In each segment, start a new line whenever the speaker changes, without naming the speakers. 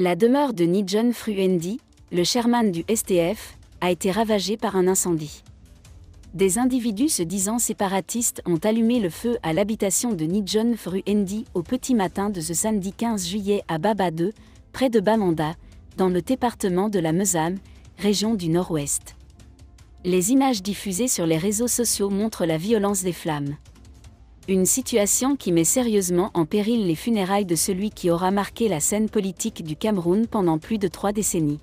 La demeure de Ni John Phru Ndy, le chairman du STF, a été ravagée par un incendie. Des individus se disant séparatistes ont allumé le feu à l'habitation de Ni John Phru Ndy au petit matin de ce samedi 15 juillet à Baba 2, près de Bamenda, dans le département de la Mesame, région du Nord-Ouest. Les images diffusées sur les réseaux sociaux montrent la violence des flammes. Une situation qui met sérieusement en péril les funérailles de celui qui aura marqué la scène politique du Cameroun pendant plus de 3 décennies.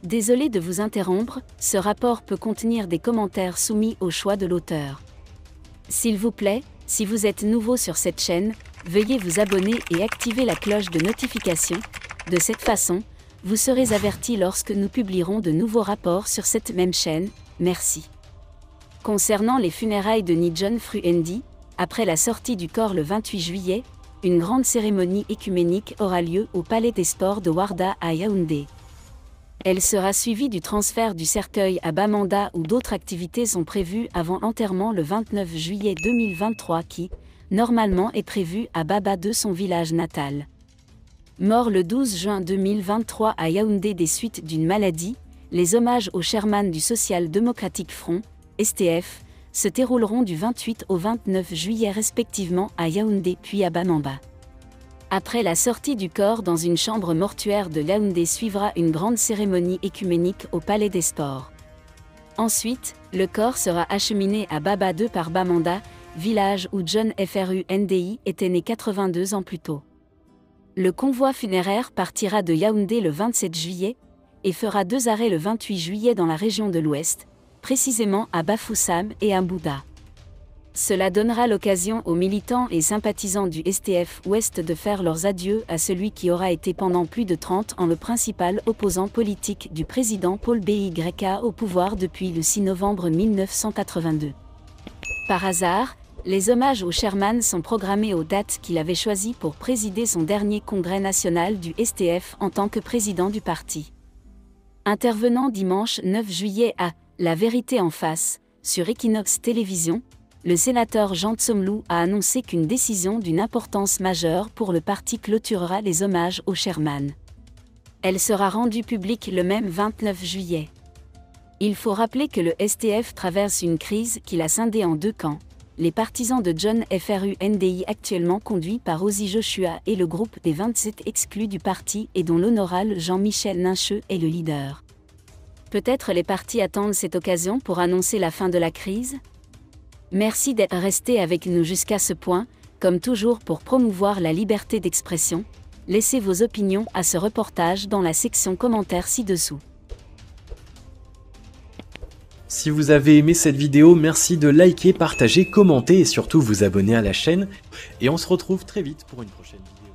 Désolé de vous interrompre, ce rapport peut contenir des commentaires soumis au choix de l'auteur. S'il vous plaît, si vous êtes nouveau sur cette chaîne, veuillez vous abonner et activer la cloche de notification. De cette façon, vous serez averti lorsque nous publierons de nouveaux rapports sur cette même chaîne. Merci. Concernant les funérailles de Ni John Phru Ndy, après la sortie du corps le 28 juillet, une grande cérémonie écuménique aura lieu au Palais des Sports de Warda à Yaoundé. Elle sera suivie du transfert du cercueil à Bamenda où d'autres activités sont prévues avant l'enterrement le 29 juillet 2023 qui, normalement est prévu à Baba 2 son village natal. Mort le 12 juin 2023 à Yaoundé des suites d'une maladie, les hommages au chairman du Social Democratic Front, STF, se dérouleront du 28 au 29 juillet respectivement à Yaoundé puis à Bamenda. Après la sortie du corps dans une chambre mortuaire de Yaoundé suivra une grande cérémonie écuménique au Palais des Sports. Ensuite, le corps sera acheminé à Baba 2 par Bamenda, village où John Phru Ndy était né 82 ans plus tôt. Le convoi funéraire partira de Yaoundé le 27 juillet et fera 2 arrêts le 28 juillet dans la région de l'Ouest, précisément à Bafoussam et à Mbouda. Cela donnera l'occasion aux militants et sympathisants du STF Ouest de faire leurs adieux à celui qui aura été pendant plus de 30 ans le principal opposant politique du président Paul Biya au pouvoir depuis le 6 novembre 1982. Par hasard, les hommages au chairman sont programmés aux dates qu'il avait choisies pour présider son dernier congrès national du STF en tant que président du parti. Intervenant dimanche 9 juillet à La Vérité en face, sur Equinox Télévision, le sénateur Jean Tsomlou a annoncé qu'une décision d'une importance majeure pour le parti clôturera les hommages au chairman. Elle sera rendue publique le même 29 juillet. Il faut rappeler que le STF traverse une crise qui l'a scindé en 2 camps, les partisans de John Phru Ndy actuellement conduits par Ozzy Joshua et le groupe des 27 exclus du parti et dont l'honorable Jean-Michel Nincheux est le leader. Peut-être les partis attendent cette occasion pour annoncer la fin de la crise ? Merci d'être resté avec nous jusqu'à ce point, comme toujours pour promouvoir la liberté d'expression. Laissez vos opinions à ce reportage dans la section commentaires ci-dessous.
Si vous avez aimé cette vidéo, merci de liker, partager, commenter et surtout vous abonner à la chaîne. Et on se retrouve très vite pour une prochaine vidéo.